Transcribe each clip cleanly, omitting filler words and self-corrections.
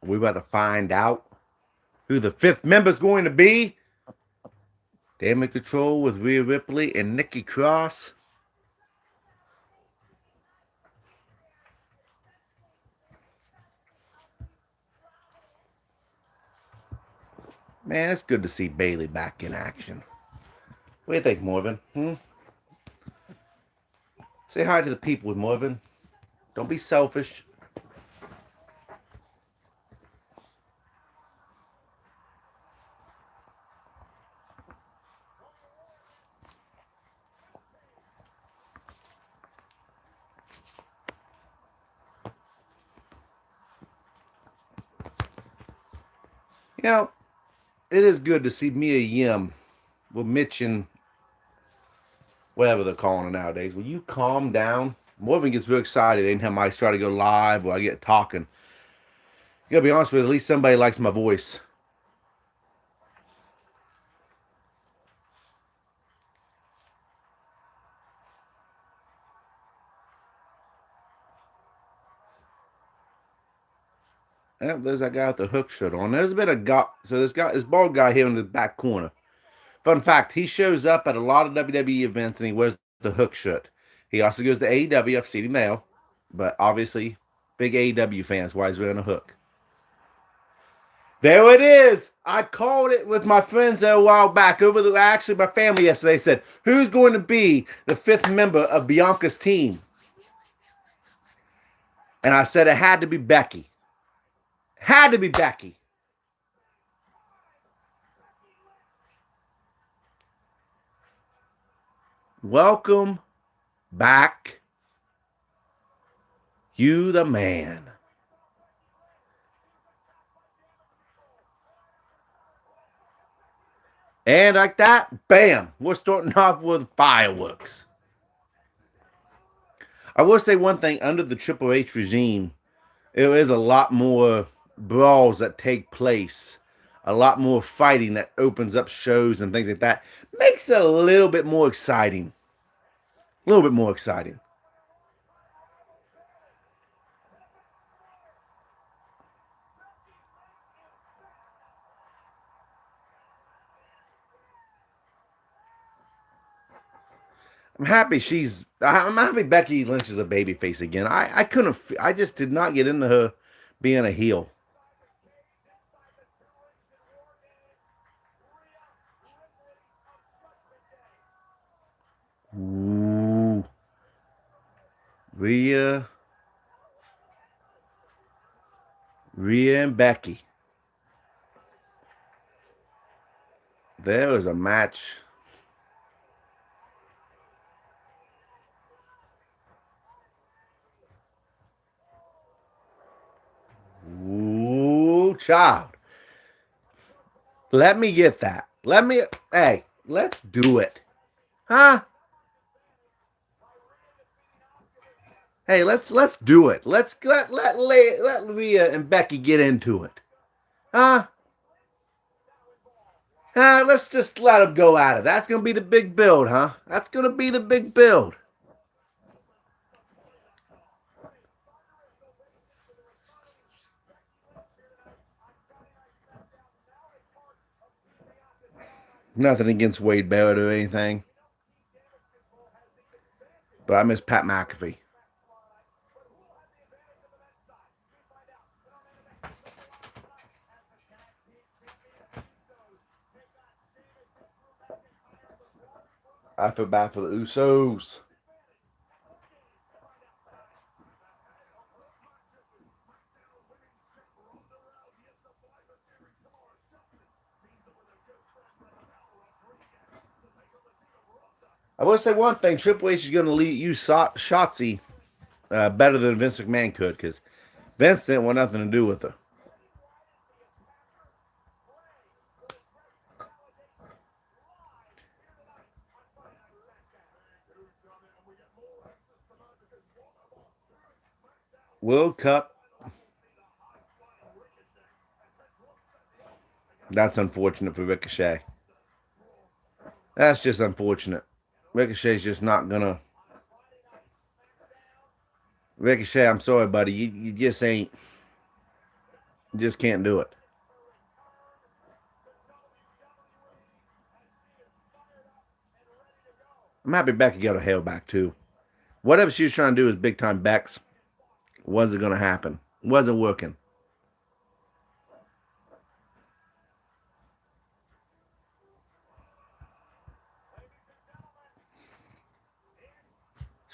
We're about to find out who the fifth member is going to be. Damage Control with Rhea Ripley and Nikki Cross. Man, it's good to see Bayley back in action. What do you think, Morven? Say hi to the people, Morven. Don't be selfish. You know, it is good to see Mia Yim with Mitch and whatever they're calling it nowadays. Will you calm down? Morven gets real excited anytime I try to go live or I get talking. You gotta be honest with you, at least somebody likes my voice. Yep, there's that guy with the hook shirt on. There's been a guy, so this bald guy here in the back corner. Fun fact, he shows up at a lot of WWE events and he wears the hook shirt. He also goes to AEW. I've seen him there, but obviously, big AEW fans. Why he's wearing a hook? There it is. I called it with my friends a while back. Actually, my family yesterday said, "Who's going to be the fifth member of Bianca's team?" And I said it had to be Becky. Had to be Becky. Welcome back, you the man. And like that, bam, we're starting off with fireworks. I will say one thing, under the Triple H regime, there is a lot more brawls that take place, a lot more fighting that opens up shows and things like that. Makes it a little bit more exciting. A little bit more exciting. I'm happy Becky Lynch is a babyface again. I just did not get into her being a heel. Ooh. Rhea and Becky. There was a match. Ooh, child. Let me get that. Hey, let's do it. Huh? Hey, let's do it. Let Rhea and Becky get into it. Huh? Let's just let them go at it. That's gonna be the big build, huh? That's gonna be the big build. Nothing against Wade Barrett or anything, but I miss Pat McAfee. I feel bad for the Usos. I will say one thing: Triple H is going to use Shotzi better than Vince McMahon could, because Vince didn't want nothing to do with her. World Cup. That's unfortunate for Ricochet. That's just unfortunate. Ricochet's just not gonna. Ricochet, I'm sorry, buddy. You just ain't. You just can't do it. I'm happy Becky got her hair back too. Whatever she was trying to do is big time Bex. Wasn't going to happen. Wasn't working.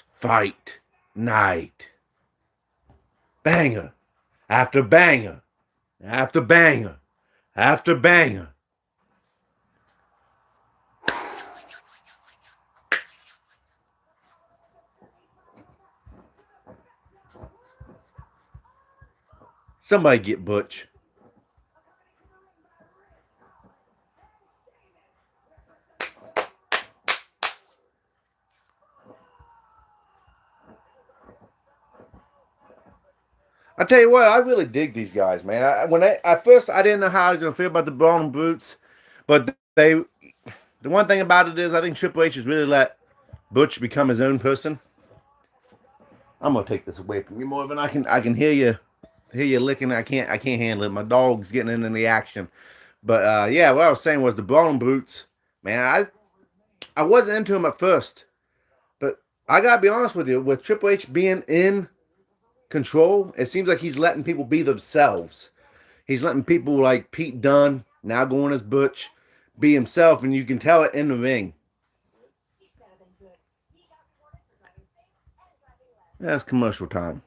Fight night. Banger after banger after banger after banger. Somebody get Butch. I tell you what, I really dig these guys, man. At first I didn't know how I was gonna feel about the Braun Brutes, but the one thing about it is I think Triple H has really let Butch become his own person. I'm gonna take this away from you more than I can hear you licking. I can't handle it. My dog's getting into the action. But yeah, what I was saying was the Braun Brutes, man. I wasn't into him at first, but I gotta be honest with you. With Triple H being in control, it seems like he's letting people be themselves. He's letting people like Pete Dunne, now going as Butch, be himself, and you can tell it in the ring. That's commercial time.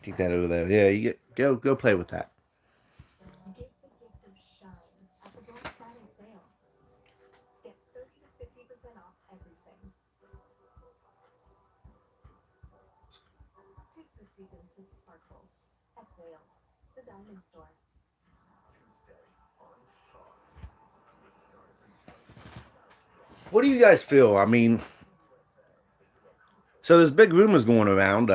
Take that over there. Yeah, you go play with that. What do you guys feel? I mean, so there's big rumors going around,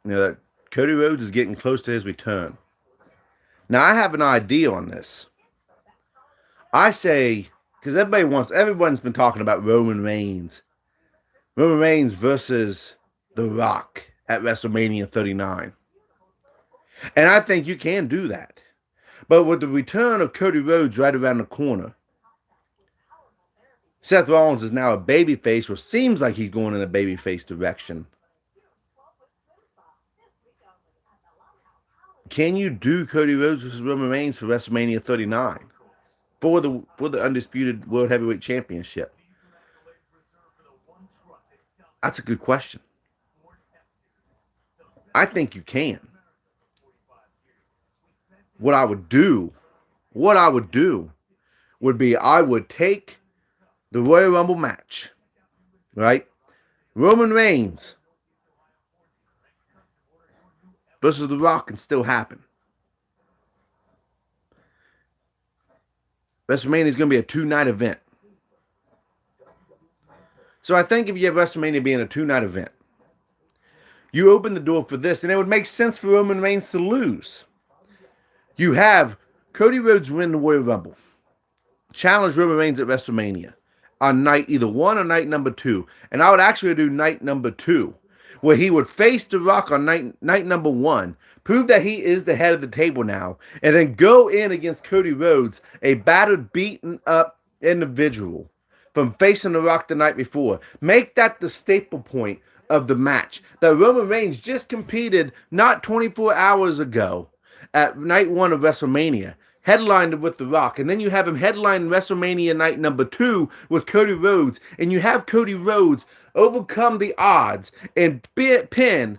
that Cody Rhodes is getting close to his return. Now, I have an idea on this. I say, because everyone's been talking about Roman Reigns. Roman Reigns versus The Rock at WrestleMania 39. And I think you can do that. But with the return of Cody Rhodes right around the corner, Seth Rollins is now a babyface, or seems like he's going in a babyface direction. Can you do Cody Rhodes versus Roman Reigns for WrestleMania 39 for the undisputed World Heavyweight Championship? That's a good question. I think you can. What I would do would be I would take the Royal Rumble match, right? Roman Reigns versus The Rock can still happen. WrestleMania is going to be a 2-night event. So I think if you have WrestleMania being a 2-night event, you open the door for this, and it would make sense for Roman Reigns to lose. You have Cody Rhodes win the Royal Rumble, challenge Roman Reigns at WrestleMania on night either 1 or night number 2. And I would actually do night number 2, where he would face The Rock on night number 1, prove that he is the head of the table now, and then go in against Cody Rhodes, a battered, beaten up individual from facing The Rock the night before. Make that the staple point of the match that Roman Reigns just competed not 24 hours ago at night 1 of WrestleMania, headlined with The Rock, and then you have him headline WrestleMania night number 2 with Cody Rhodes, and you have Cody Rhodes overcome the odds and pin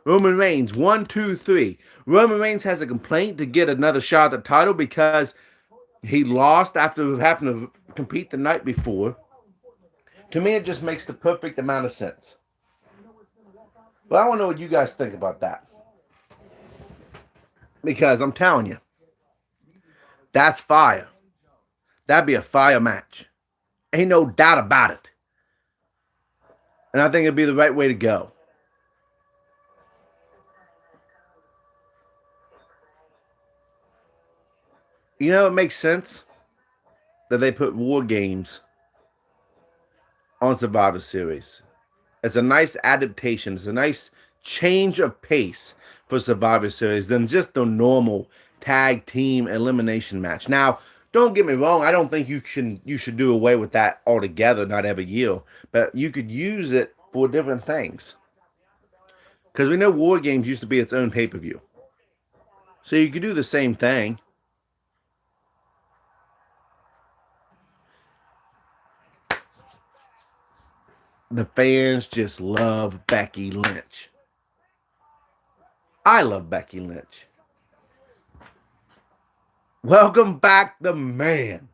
Roman Reigns 1, 2, 3. Roman Reigns has a complaint to get another shot at the title because he lost after having to compete the night before. To me, it just makes the perfect amount of sense. But I want to know what you guys think about that. Because I'm telling you, that's fire. That'd be a fire match. Ain't no doubt about it. And I think it'd be the right way to go. You know, it makes sense that they put War Games on Survivor Series. It's a nice adaptation. It's a nice change of pace for Survivor Series than just the normal tag team elimination match. Now, don't get me wrong. I don't think you should do away with that altogether, not every year. But you could use it for different things. Because we know War Games used to be its own pay-per-view. So you could do the same thing. The fans just love Becky Lynch. I love Becky Lynch. Welcome back, the man.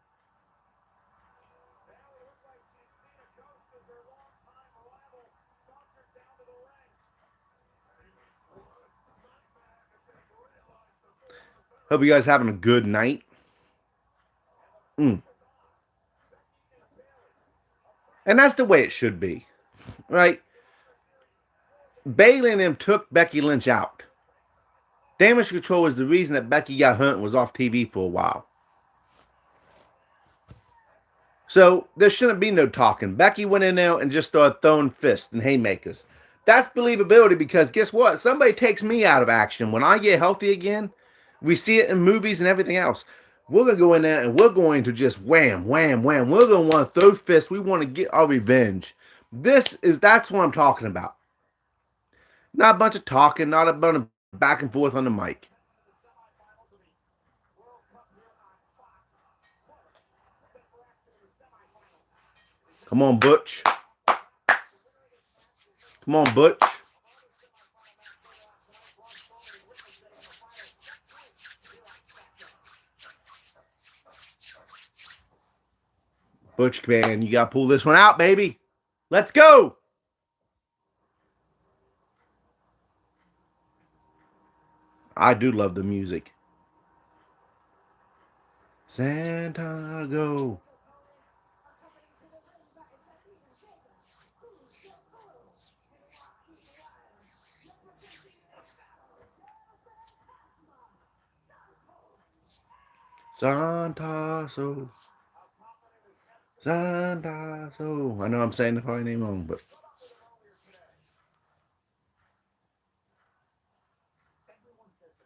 Hope you guys having a good night. And that's the way it should be, right? Bayley and them took Becky Lynch out. Damage Control is the reason that Becky got hurt and was off TV for a while. So there shouldn't be no talking. Becky went in there and just started throwing fists and haymakers. That's believability because guess what? Somebody takes me out of action. When I get healthy again, we see it in movies and everything else. We're going to go in there and we're going to just wham, wham, wham. We're going to want to throw fists. We want to get our revenge. That's what I'm talking about. Not a bunch of talking, not a bunch of back and forth on the mic. Come on, Butch. Come on, Butch. Butch, man, you got to pull this one out, baby. Let's go. I do love the music. Santa, go. Santa, so. Santa, so. I know I'm saying the probably name wrong, but.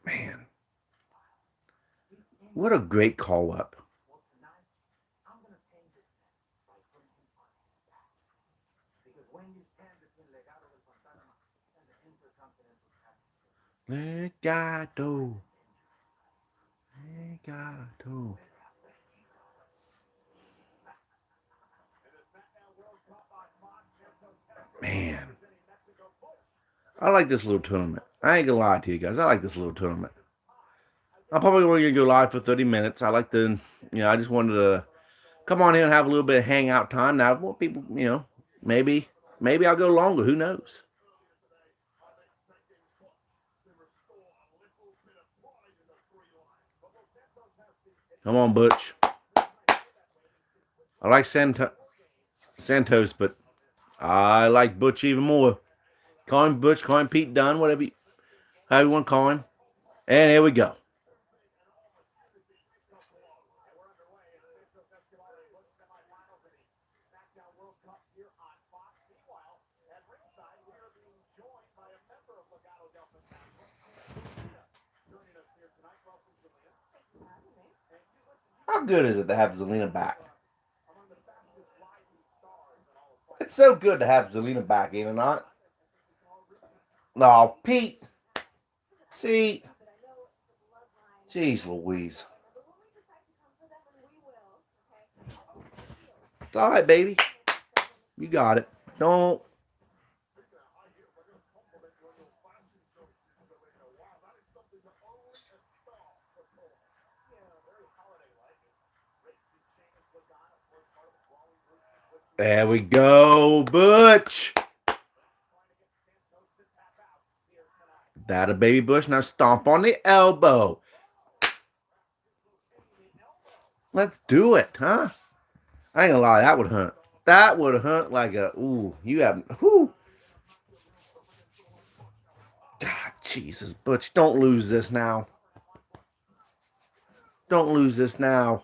Man. What a great call up. Legato. Legato. Man. I like this little tournament. I ain't gonna lie to you guys. I like this little tournament. I'm probably only gonna go live for 30 minutes. I like to, I just wanted to come on here and have a little bit of hangout time. Now, more people, maybe I'll go longer. Who knows? Come on, Butch. I like Santos, but I like Butch even more. Call him Butch, call him Pete Dunne, whatever, how you want to call him. And here we go. How good is it to have Zelina back? It's so good to have Zelina back, ain't it not? No, Pete. See. Jeez Louise. It's all right, baby. You got it. Don't. There we go, Butch. That a baby Bush. Now stomp on the elbow. Let's do it, huh? I ain't gonna lie, that would hurt. That would hurt like a you have God, Jesus, Butch, don't lose this now. Don't lose this now.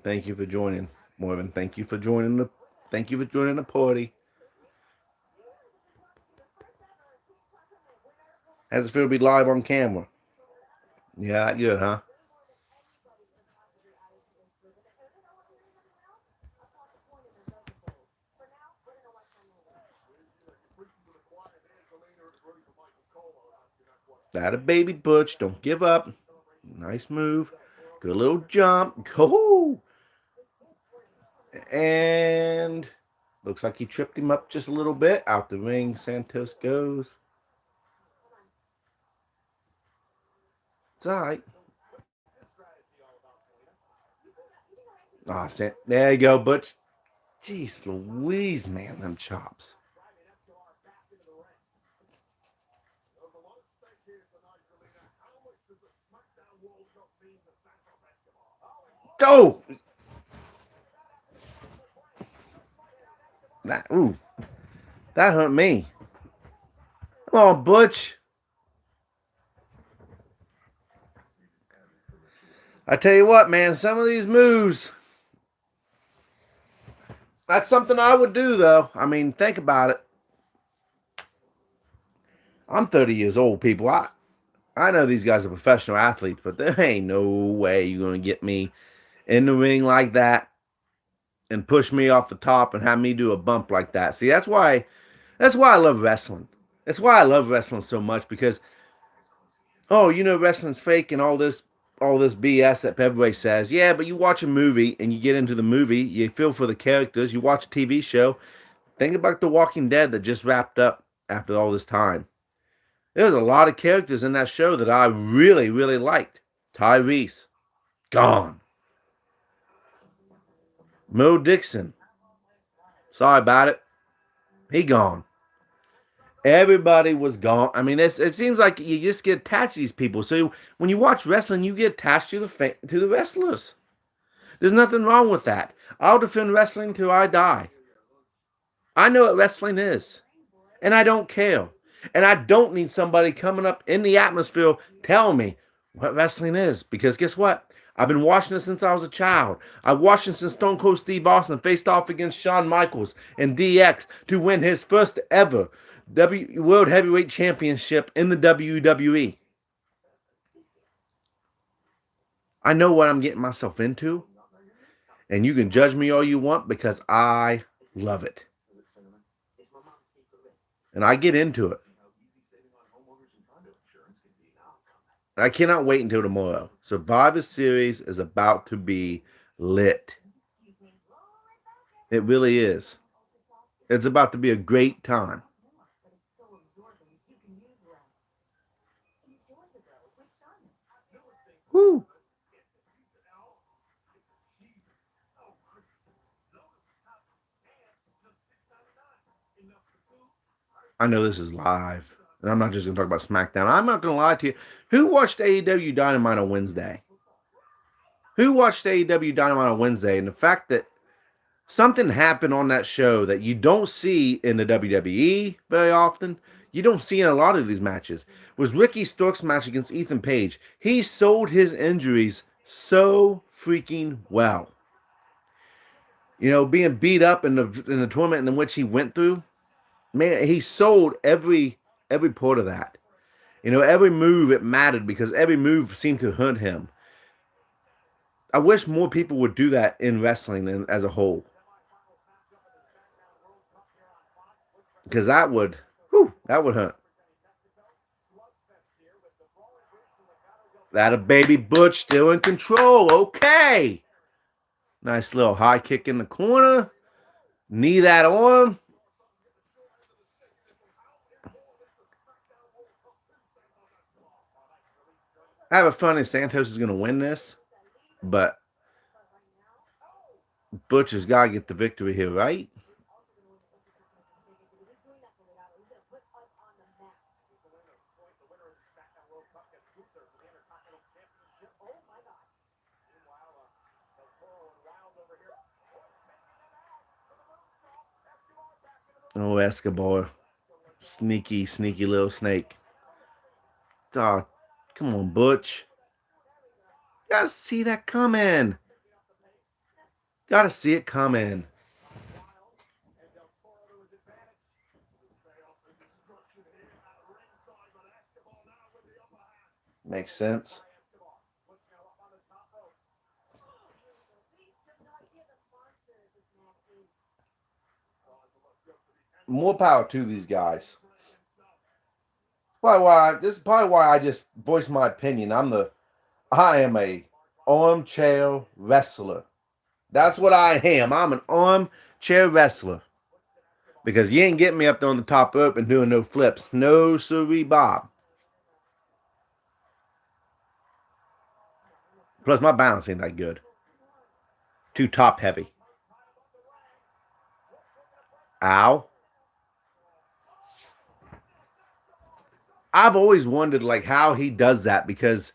Thank you for joining, Morgan. Thank you for joining the party. How's it feel to be live on camera? Yeah, that good, huh? That a baby Butch. Don't give up. Nice move. Good little jump. Go. And looks like he tripped him up just a little bit. Out the ring, Santos goes. It's all right. There you go, Butch. Jeez Louise, man, them chops. Go! That hurt me. Come on, Butch. I tell you what, man, some of these moves, that's something I would do, though. I mean, think about it. I'm 30 years old, people. I know these guys are professional athletes, but there ain't no way you're going to get me in the ring like that and push me off the top and have me do a bump like that. See, that's why I love wrestling. That's why I love wrestling so much because wrestling's fake and all this BS that everybody says. Yeah, but you watch a movie and you get into the movie, you feel for the characters, you watch a TV show. Think about The Walking Dead that just wrapped up after all this time. There was a lot of characters in that show that I really, really liked. Tyrese, gone. Mo Dixon, sorry about it. He gone. Everybody was gone. I mean, it seems like you just get attached to these people. So when you watch wrestling, you get attached to the wrestlers. There's nothing wrong with that. I'll defend wrestling till I die. I know what wrestling is, and I don't care. And I don't need somebody coming up in the atmosphere telling me what wrestling is. Because guess what? I've been watching it since I was a child. I've watched it since Stone Cold Steve Austin faced off against Shawn Michaels and DX to win his first ever World Heavyweight Championship in the WWE. I know what I'm getting myself into, and you can judge me all you want because I love it. And I get into it. I cannot wait until tomorrow. Survivor Series is about to be lit. It really is. It's about to be a great time. Woo! I know this is live, and I'm not just going to talk about Smackdown. I'm not going to lie to you. Who watched AEW Dynamite on Wednesday? Who watched AEW Dynamite on Wednesday? And the fact that something happened on that show that you don't see in the WWE very often, you don't see in a lot of these matches, was Ricky Stark's match against Ethan Page. He sold his injuries so freaking well. Being beat up in the tournament in which he went through, man, he sold every part of that. Every move it mattered because every move seemed to hurt him. I wish more people would do that in wrestling as a whole. Because that would hurt. That a baby Butch still in control. Okay. Nice little high kick in the corner. Knee that on. I have a feeling Santos is going to win this, but Butch has got to get the victory here, right? Oh, Escobar. Sneaky, sneaky little snake. Oh, come on, Butch. You gotta see that coming. Gotta see it coming. Makes sense. More power to these guys. This is probably why I just voice my opinion. I am a armchair wrestler. That's what I am. I'm an armchair wrestler. Because you ain't getting me up there on the top rope and doing no flips. No siree, Bob. Plus, my balance ain't that good. Too top heavy. Ow. I've always wondered like how he does that because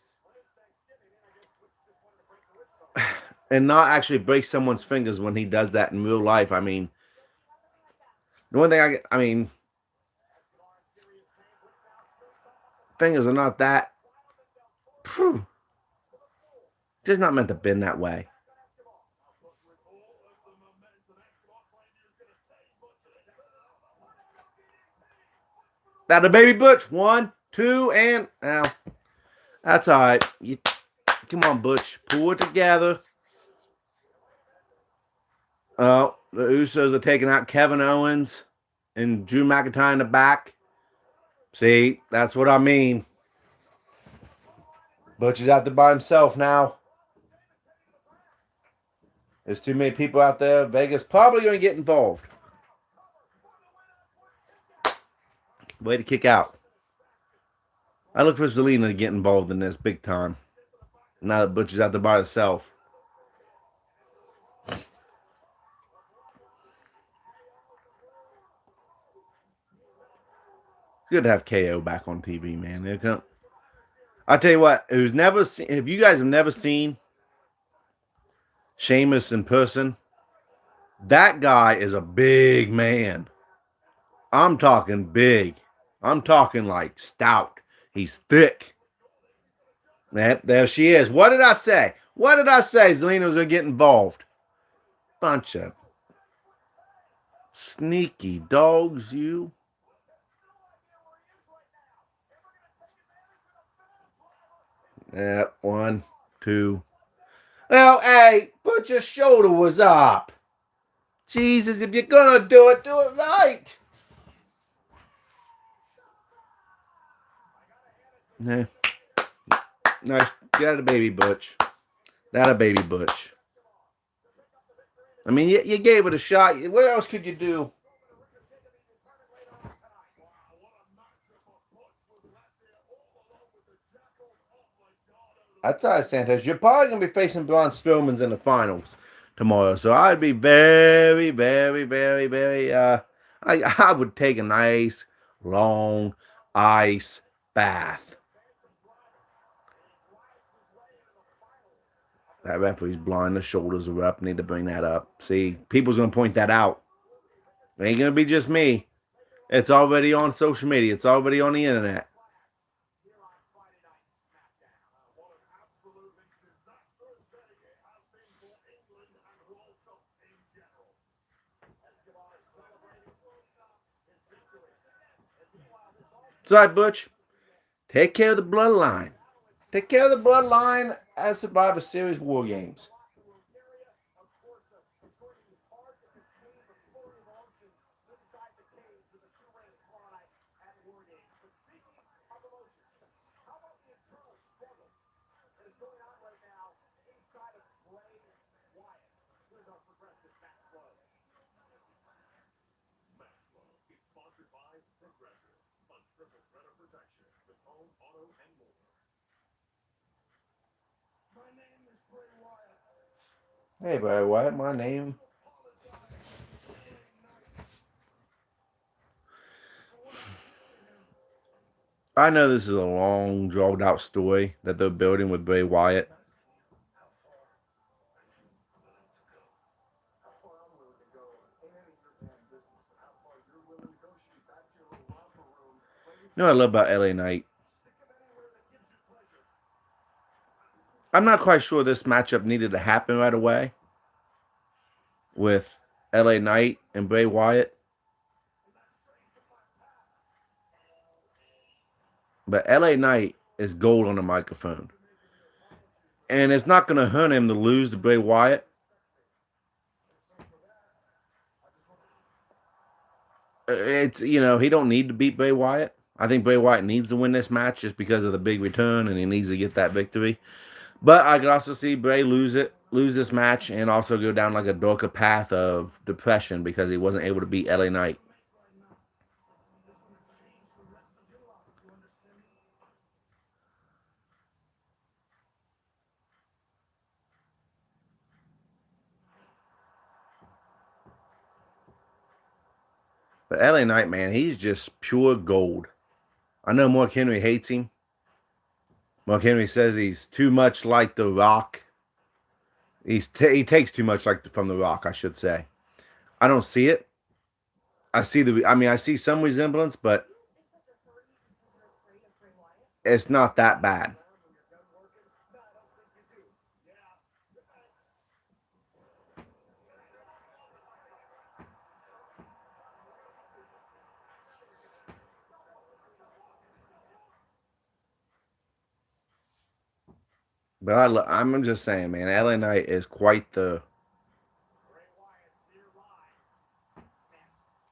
and not actually break someone's fingers when he does that in real life. I mean, the one thing I mean, fingers are not that. Phew, just not meant to bend that way. That a baby Butch. 1, 2, and now that's all right. Come on, Butch, pull it together. The Usos are taking out Kevin Owens and Drew McIntyre in the back. See, that's what I mean. Butch is out there by himself now. There's too many people out there. Vegas probably going to get involved. Way to kick out. I look for Zelina to get involved in this big time. Now that Butch is out there by herself. Good to have KO back on TV, man. I'll tell you what, who's never seen, if you guys have never seen Sheamus in person, that guy is a big man. I'm talking big. I'm talking like stout. He's thick. There she is. What did I say? What did I say? Zelina was going to get involved. Bunch of sneaky dogs, you. Yeah, 1, 2. Well, hey, put your shoulder was up. Jesus, if you're going to do it right. Yeah. Nice. Got a baby Butch. That a baby Butch. I mean, you gave it a shot. What else could you do? I tell you, Santos, you're probably going to be facing Braun Strowman's in the finals tomorrow. So I'd be very, very, very, very, I would take a nice, long ice bath. That referee's blind. The shoulders are up. Need to bring that up. See, people's going to point that out. It ain't going to be just me. It's already on social media. It's already on the internet. Sorry, Butch. Take care of the bloodline. Take care of the bloodline as Survivor Series War Games. Hey, Bray Wyatt, my name. I know this is a long, drawn out story that they're building with Bray Wyatt. You know what I love about LA Knight? I'm not quite sure this matchup needed to happen right away. with LA Knight and Bray Wyatt. But LA Knight is gold on the microphone. And it's not going to hurt him to lose to Bray Wyatt. It's, you know, he don't need to beat Bray Wyatt. I think Bray Wyatt needs to win this match just because of the big return, and he needs to get that victory. But I could also see Bray lose this match, and also go down like a darker path of depression because he wasn't able to beat LA Knight. But LA Knight, man, he's just pure gold. I know Mark Henry hates him. Mark Henry says he's too much like The Rock. He takes too much like from The Rock, I should say. I don't see it. I see some resemblance, but it's not that bad. But I'm just saying, man, LA Knight is quite the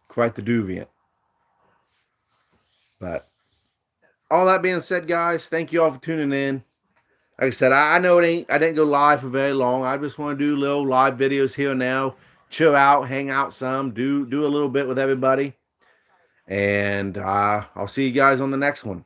deviant. But all that being said, guys, thank you all for tuning in. Like I said, I know I didn't go live for very long. I just want to do little live videos here and now, chill out, hang out some, do a little bit with everybody, and I'll see you guys on the next one.